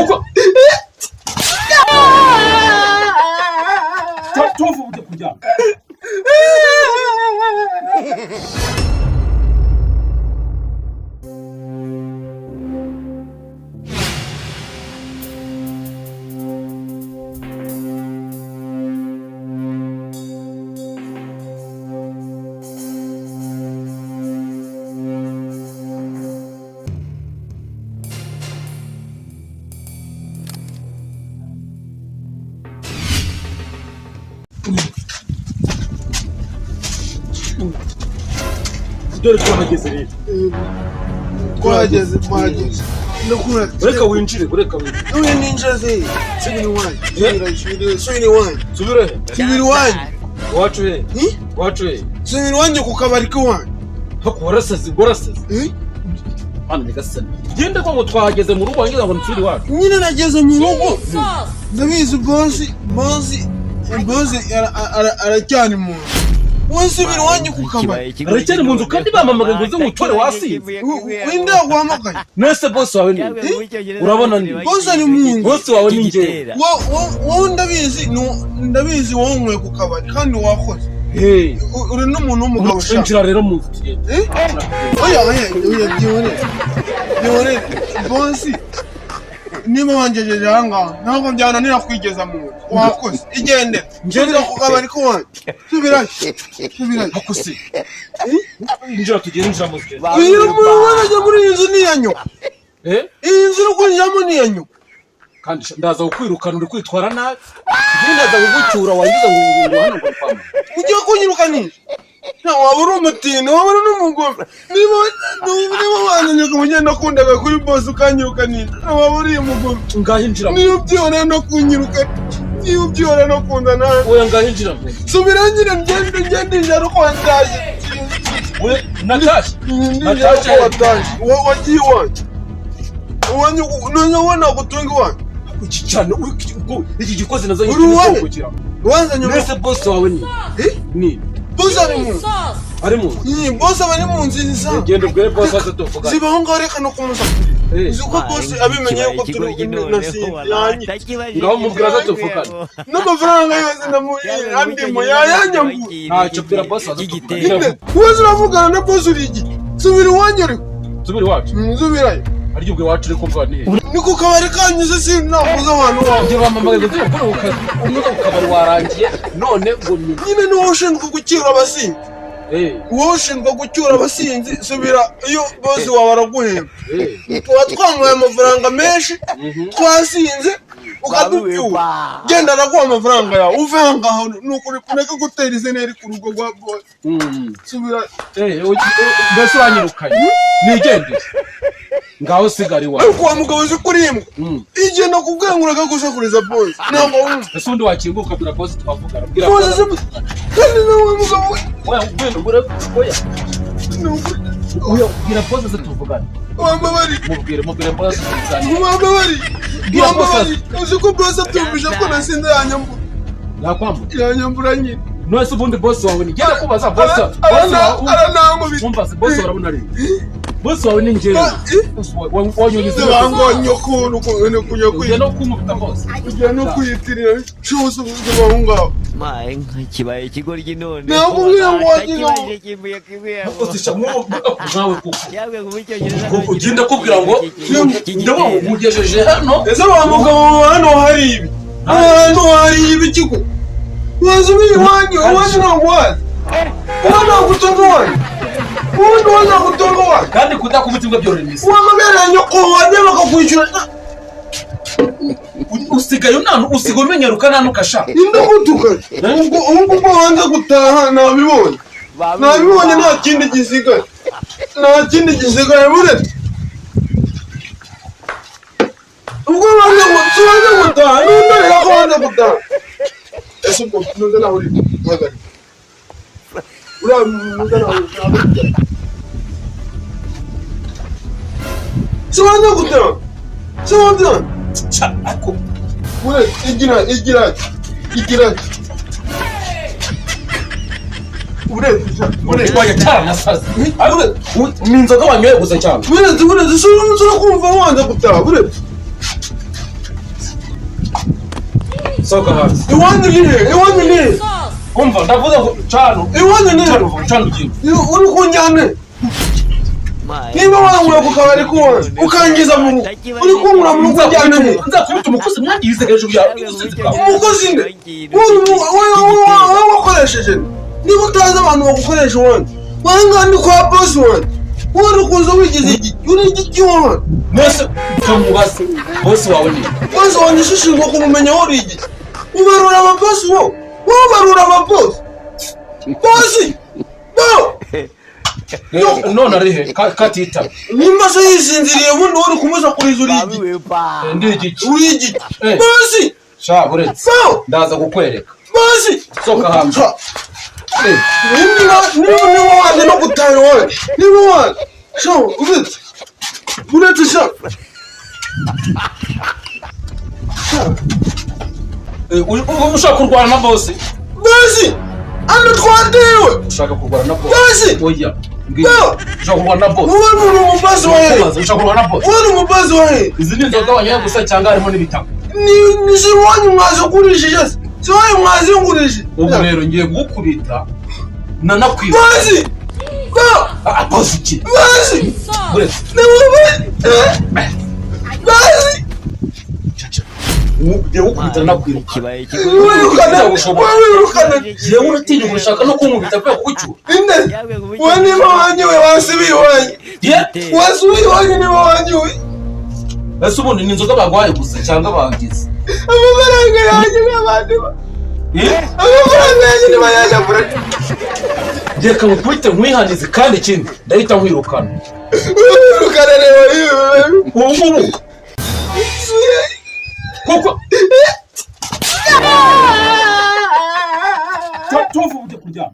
koko tuvuge kujya dore twahageze rero twahageze reka winjire uyu ninjaze subira iwanyu wacu he subira iwanyu ku kabari k'iwanyu hako warasaze hano ni gasana genda ko twahageze mu rugo wangiza ngo nsubire iwacu nyine nageze mu rugo ndabizi bosi aracyari mu nzu wasubira iwanyu ku kabari aracyari mu nzu kandi bamamaga ngo uze mutore wasinze wenda guhamagaye nese bosi wawe ni urabona ni bosi ari mu nzu bosi wawe ni njye wowe ndabizi wowe unyweye ku kabari kandi wakoze uri n'umuntu w'umugabo ushaka injira rero mu nzu oya byihorere bosi niba wangejeje ahangaha ntabwo byananira kwigeza mu nzu wakoze igendera njyewe ku kabari k'iwanyu subirayo hakusi injira tugende mu nzu uyu muntu ajya muri iyi nzu ni iyanyu iyi nzu uri kwinjiramo ni iyanyu kandi ndaza kukwirukana uri kwitwara nabi ndaza kugucyura wangiza ngo hano ngo kwama ugiye kunyirukanisha waba uri umutini waba uri n'umugore niba wananye kumugenda kundaga kuri bosi ukanyirukanisha waba uri umugore ngahinjira niyo ubyihorera no kunyirukana niyo ubyihorera no kunda nawe oya ngahinjira subira nyine ngende njya uko wataje nataje wagiye iwanyu nubona gutunga iwanyu iki cyane iki gikoze nazo kugira wanzanye mwese bosi wawe ni bosi ari mu bosi aba ari mu nzu nziza genda ubwire bosi waze tuvuga zibaho ngaho reka no kumuza uzi ko bosi abimenye ko turi ngaho mubwira ko tuvuga n'amafaranga yose andimo yayanyambu ntacyo bwira bosi waze tuvuga wowe uravugana na bosi uri iki subira iwanyu ariko subira iwacu subirayo aryo ubwe wacu reko mva ni ku kabari kanyuze si navuze abantu wawe bamamagaye ngo ukora umuza ku kabari warangiye none ngo nyine ni wowe ushinzwe gucyura abasinzi wowe ushinzwe gucyura abasinzi subira iyo bosi wawe araguhemba tuba twamuhaye amafaranga menshi twasinze ukaducyura genda araguha amafaranga yawe uve ahangaha nukuri kureka gutera izeneri ku rugo rwa bosi subira mbese wanyirukanye nigendere ngaho sigari wawe kwa mugabo uzi kuri imbwa igihe nakubwiye ngo uragagusakuriza bosi ntabwo wumva ese undi wakinguka bwira bosi twavugana bwira bosi kandi nawe mugabo oya ugwenda ugure oya bwira bosi tuvugana wambabari mubwire bosi wambabari uzi ko bosi atumvise ko nasinze yanyambura nyine nose ubundi bosi wawe ni genda kubaza bosi aranangubita bosi warabona ari bosi wawe ni njyewe wanyunyuze bangonyo kuntu kunya no kumubita bosi kugira no kuyitirira cyose ubuzima ngaho kibaye ikigoryi none nakubwira ngo wagira usisha nkawe kuko ugenda kubwira ngo ndabo mugejeje hano ese wa mugabo hano hari ibi kigo wazubiye wanyu ntabwo wazi wana gutonga wanyu ubundi waza gutonga wanyu kandi kudakubita imbwa byoremeza wamabere nyoko wanjye bakakwishyura usigaye usigaye umenyeruka nanukasha indagutuka ubwo wanze gutaha nabibonye nta kindi gisigaye buretse ubwo wanze gutaha n'undarira ko wanze gutaha ese ubwo nuze nawe uri guhagarika uriya nuze nawe uri se wanze gutaha ako buretse igira uretse cyane nasaze ni inzoga wanyoye gusa cyane buretse ushobora kumva wanze gutaha buretse sohoka hanze. iwanyu ni Umva ndavuze ngo cano. iwanyu ni Cano ugiye. uri kunjyane niba wanyweye ku kabari kose ukangiza mu rugo uri kunyura mu rugo ujyane Nzakubita umukozi mwangize hejuru yawe. umukozi nde wowe wakoresheje niba utazi abantu bagukoresha uwanjye wanga ndi kwa bosi wanjye wowe ukunze wigize iki uri igiki wowe Mwese ukamubaza bosi wawe ni. bosi wanjye ushishinzwe kumumenya wowe uri igiki ubarura ababosi wowe ubarura ababosi bosi None arihe katita. nimba se yisinziriye ubundi wowe uri kumuza kuriza uri igiki Ndi igiki. uri igiki bosi Sha buretse. Ndaza kukwereka. bosi Sohoka hanze. niba wanjye no gutaha iwanjye niba wanjye sha uretse sha Ushaka kurwana na bosi? bosi hano twatewe Ushaka kurwana na bosi? bosi Oya. Ushaka kurwana na bosi? wowe uri umubazi wa he Ushaka kurwana na bosi? wowe uri umubazi wa he Izi ni inzoga wanyoye gusa cyangwa harimo n'ibitabo? ni si iwanyu mwazigurishije se si iwanyu mwazigurishije Ubu rero ngiye gukubita nanakwiba. bosi Bosi iki? bosi Buretse. bosi Ugiye gukubita nanakwiruka. kibaye wirukana Yewe uratinya gushaka no kunkubita pe kucyo. inde we niba wanyoye wasubiye iwanyu wasubiye iwanyu niba wanyoye Ese ubundi ni inzoga bagwaye gusa cyangwa bagize? amafaranga yanjye n'abandi amafaranga yanjye nibayanyagura Reka ngukubite nkwihanize kandi ikindi ndahita nkwirukana. wirukana reba Ubu ngubu kuko tuvuye kuryama.